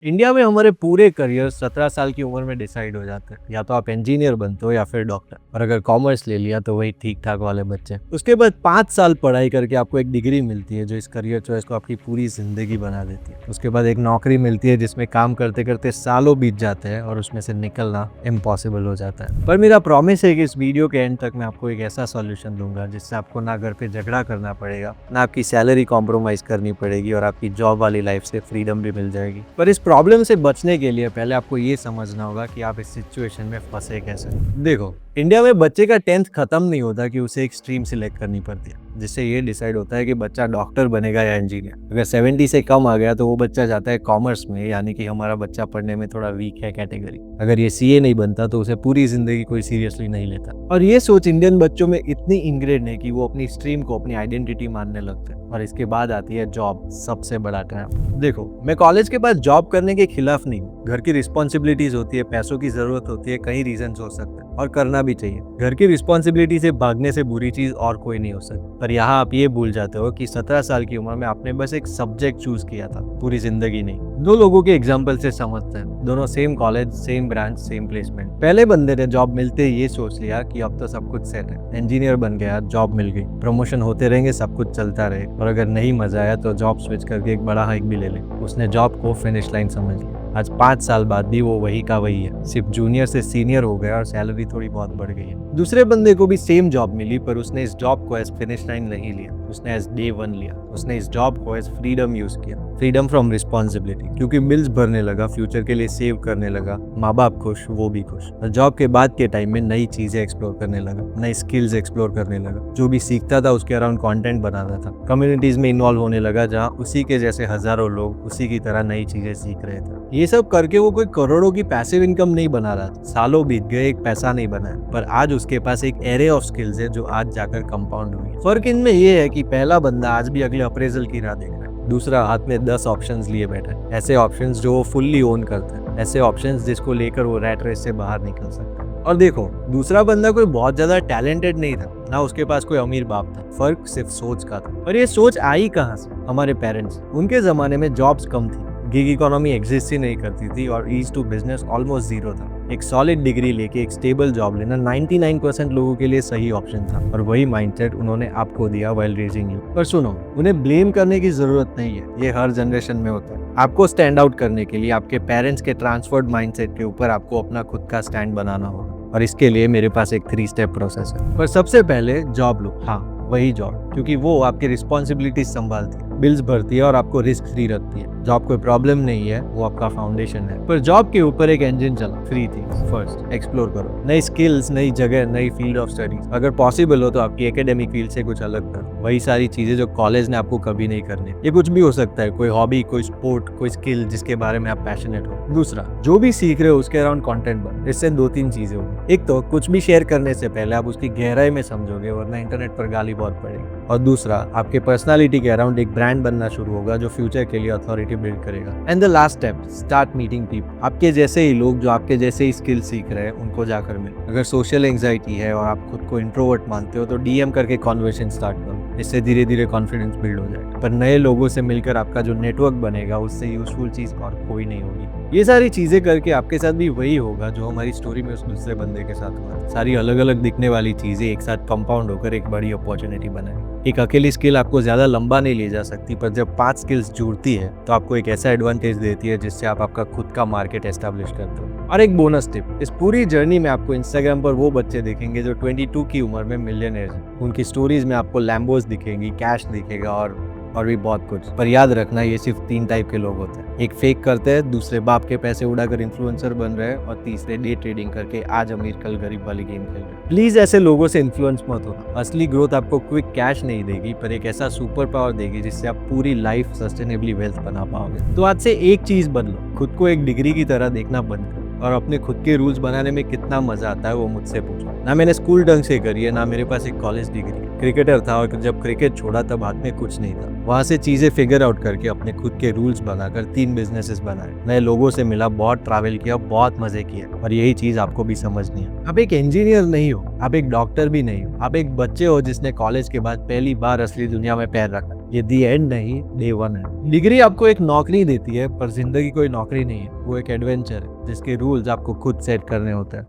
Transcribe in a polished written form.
India में हमारे पूरे करियर 17 साल की उम्र में डिसाइड हो जाते हैं। या तो आप इंजीनियर बनते हो या फिर डॉक्टर। और अगर कॉमर्स ले लिया तो वही ठीक ठाक वाले बच्चे। उसके बाद 5 साल पढ़ाई करके आपको एक डिग्री मिलती है जो इस करियर चॉइस को आपकी पूरी जिंदगी बना देती है। उसके बाद एक नौकरी मिलती है जिसमें काम करते करते सालों बीत जाते हैं और उसमें से निकलना इम्पॉसिबल हो जाता है। पर मेरा प्रॉमिस है कि इस वीडियो के एंड तक मैं आपको एक ऐसा सॉल्यूशन दूंगा जिससे आपको ना घर पे झगड़ा करना पड़ेगा, ना आपकी सैलरी कॉम्प्रोमाइज करनी पड़ेगी और आपकी जॉब वाली लाइफ से फ्रीडम भी मिल जाएगी। पर इस प्रॉब्लम से बचने के लिए पहले आपको ये समझना होगा कि आप इस सिचुएशन में फंसे कैसे। देखो, इंडिया में बच्चे का 10th खत्म नहीं होता कि उसे एक स्ट्रीम सिलेक्ट करनी पड़ती है जिससे ये डिसाइड होता है कि बच्चा डॉक्टर बनेगा या इंजीनियर। अगर 70 से कम आ गया तो वो बच्चा जाता है कॉमर्स में, यानी कि हमारा बच्चा पढ़ने में थोड़ा वीक है कैटेगरी। अगर ये सीए नहीं बनता तो उसे पूरी जिंदगी कोई सीरियसली नहीं लेता। और ये सोच इंडियन बच्चों में इतनी इंग्रेड है कि वो अपनी स्ट्रीम को अपनी आइडेंटिटी मानने लगते हैं। और इसके बाद आती है जॉब, सबसे बड़ा ट्रैप। देखो, मैं कॉलेज के बाद जॉब करने के खिलाफ नहीं हूँ। घर की रिस्पॉन्सिबिलिटीज होती है, पैसों की जरूरत होती है, कई रीजन हो सकते हैं और करना भी चाहिए। घर की रिस्पॉन्सिबिलिटी से भागने से बुरी चीज और कोई नहीं हो सकती। पर यहाँ आप ये भूल जाते हो कि 17 साल की उम्र में आपने बस एक सब्जेक्ट चूज किया था, पूरी जिंदगी नहीं। दो लोगों के एग्जाम्पल से समझते हैं, दोनों same college, same branch, same placement. पहले बंदे ने जॉब मिलते ही ये सोच लिया कि अब तो सब कुछ सेट है। इंजीनियर बन गया, जॉब मिल गई, प्रमोशन होते रहेंगे, सब कुछ चलता रहे। और अगर नहीं मजा आया तो जॉब स्विच करके एक बड़ा हाइक भी ले ले। उसने जॉब को फिनिश लाइन समझ लिया। आज 5 साल बाद भी वो वही का वही है, सिर्फ जूनियर से सीनियर हो गया और सैलरी थोड़ी बहुत बढ़ गई है। दूसरे बंदे को भी सेम जॉब मिली, पर उसने इस जॉब को एज फिनिश लाइन नहीं लिया, उसने एज डे वन लिया। उसने इस जॉब को एज फ्रीडम यूज किया, फ्रीडम फ्रॉम रिस्पॉन्सिबिलिटी, क्योंकि बिल्स भरने लगा, फ्यूचर के लिए सेव करने लगा, माँ बाप खुश, वो भी खुश। जॉब के बाद के टाइम में नई चीजें एक्सप्लोर करने लगा, नई स्किल्स एक्सप्लोर करने लगा। जो भी सीखता था उसके अराउंड कंटेंट बनाता था, कम्युनिटीज में इन्वॉल्व होने लगा जहाँ उसी के जैसे हजारों लोग उसी की तरह नई चीजें सीख रहे थे। ये सब करके वो कोई करोड़ों की पैसिव इनकम नहीं बना रहा था। सालों बीत गए, एक पैसा नहीं बनाया, पर आज उसके पास एक एरे ऑफ स्किल्स है जो आज जाकर कंपाउंड हुई। फर्क इनमें ये है कि पहला बंदा आज भी अगले अप्रेजल की राह देख रहा है, दूसरा हाथ में 10 ऑप्शंस लिए बैठा है। ऐसे ऑप्शंस जो वो फुल्ली ओन करता है, ऐसे ऑप्शंस जिसको लेकर वो रैट रेस से बाहर निकल सकता है। और देखो, दूसरा बंदा कोई बहुत ज्यादा टैलेंटेड नहीं था, ना उसके पास कोई अमीर बाप था, फर्क सिर्फ सोच का था। और ये सोच आई कहाँ से? हमारे पेरेंट्स। उनके जमाने में जॉब्स कम थी, गिग इकोनॉमी एग्जिस्ट ही नहीं करती थी और ease to business almost zero था। एक सॉलिड डिग्री लेके एक स्टेबल जॉब लेना 99% लोगों के लिए सही ऑप्शन था, और वही माइंडसेट उन्होंने आपको दिया व्हाइल रेजिंग यू। पर सुनो, उन्हें ब्लेम करने की जरूरत नहीं है, ये हर जनरेशन में होता है। आपको स्टैंड आउट करने के लिए आपके पेरेंट्स के ट्रांसफर्ड माइंडसेट के ऊपर आपको अपना खुद का स्टैंड बनाना होगा, और इसके लिए मेरे पास एक 3 स्टेप प्रोसेस है। पर सबसे पहले जॉब लो, हाँ वही जॉब, क्योंकि वो आपकी रिस्पॉन्सिबिलिटीज संभालती है, बिल्स भरती है और आपको रिस्क फ्री रखती है। जॉब कोई प्रॉब्लम नहीं है, वो आपका फाउंडेशन है। पर जॉब के ऊपर एक इंजन चला, 3 थिंग्स। फर्स्ट, एक्सप्लोर करो, नई स्किल्स, नई जगह, नई फील्ड ऑफ स्टडीज। अगर पॉसिबल हो तो आपकी एकेडमिक फील्ड से कुछ अलग करो, वही सारी चीजें जो कॉलेज ने आपको कभी नहीं करनी। ये कुछ भी हो सकता है, कोई हॉबी, कोई स्पोर्ट, कोई स्किल जिसके बारे में आप पैशनेट हो। दूसरा, जो भी सीख रहे हो उसके अराउंड कंटेंट बनो। इससे 2-3 चीजें होंगी। एक तो कुछ भी शेयर करने से पहले आप उसकी गहराई में समझोगे, वरना इंटरनेट पर गाली बहुत पड़ेगी। और दूसरा, आपके पर्सनालिटी के अराउंड एक ब्रांड बनना शुरू होगा जो फ्यूचर के लिए अथॉरिटी बिल्ड करेगा। And the last step, start meeting people. आपके जैसे ही लोग जो आपके जैसे ही स्किल सीख रहे हैं उनको जाकर मिलो। अगर सोशल एंजाइटी है और आप खुद को इंट्रोवर्ट मानते हो तो डीएम करके कॉन्वर्सेशन स्टार्ट करो, इससे धीरे धीरे कॉन्फिडेंस बिल्ड हो जाएगा। पर नए लोगों से मिलकर आपका जो नेटवर्क बनेगा उससे यूजफुल चीज और कोई नहीं होगी। ये सारी चीजें करके आपके साथ भी वही होगा जो हमारी स्टोरी में उस दूसरे बंदे के साथ हुआ। सारी अलग अलग दिखने वाली चीजें एक साथ कंपाउंड होकर एक बड़ी अपॉर्चुनिटी बनाएगी। एक अकेली स्किल आपको ज्यादा लंबा नहीं ले जा सकती, पर जब 5 स्किल्स जुड़ती है तो आपको एक ऐसा एडवांटेज देती है जिससे आप आपका खुद का मार्केट एस्टेब्लिश करते हो। और एक बोनस टिप, इस पूरी जर्नी में आपको इंस्टाग्राम पर वो बच्चे दिखेंगे जो 22 की उम्र में मिलियनेयर हैं। उनकी स्टोरीज में आपको लैम्बोस दिखेंगी, कैश दिखेगा और भी बहुत कुछ। पर याद रखना, ये सिर्फ 3 टाइप के लोग होते हैं। एक फेक करते हैं, दूसरे बाप के पैसे उड़ाकर इन्फ्लुएंसर बन रहे हैं, और तीसरे डे ट्रेडिंग करके आज अमीर कल गरीब वाली गेम खेल रहे हैं। प्लीज ऐसे लोगों से इन्फ्लुएंस मत हो। असली ग्रोथ आपको क्विक कैश नहीं देगी, पर एक ऐसा सुपर पावर देगी जिससे आप पूरी लाइफ सस्टेनेबली वेल्थ बना पाओगे। तो आज से एक चीज बदलो, खुद को एक डिग्री की तरह देखना बंद करो, और अपने खुद के रूल्स बनाने में कितना मजा आता है वो मुझसे पूछो। ना मैंने स्कूल ढंग से करी है, ना मेरे पास एक कॉलेज डिग्री है। क्रिकेटर था और जब क्रिकेट छोड़ा तब हाथ में कुछ नहीं था। वहां से चीजें फिगर आउट करके अपने खुद के रूल्स बनाकर 3 बिजनेसेस बनाए, नए लोगों से मिला, बहुत ट्रैवल किया, बहुत मजे किए। और यही चीज आपको भी समझनी है। आप एक इंजीनियर नहीं हो, आप एक डॉक्टर भी नहीं हो, आप एक बच्चे हो जिसने कॉलेज के बाद पहली बार असली दुनिया में पैर रखा। ये दी एंड नहीं, डे 1 है। डिग्री आपको एक नौकरी देती है, पर जिंदगी कोई नौकरी नहीं है, वो एक एडवेंचर है जिसके रूल्स आपको खुद सेट करने होते हैं।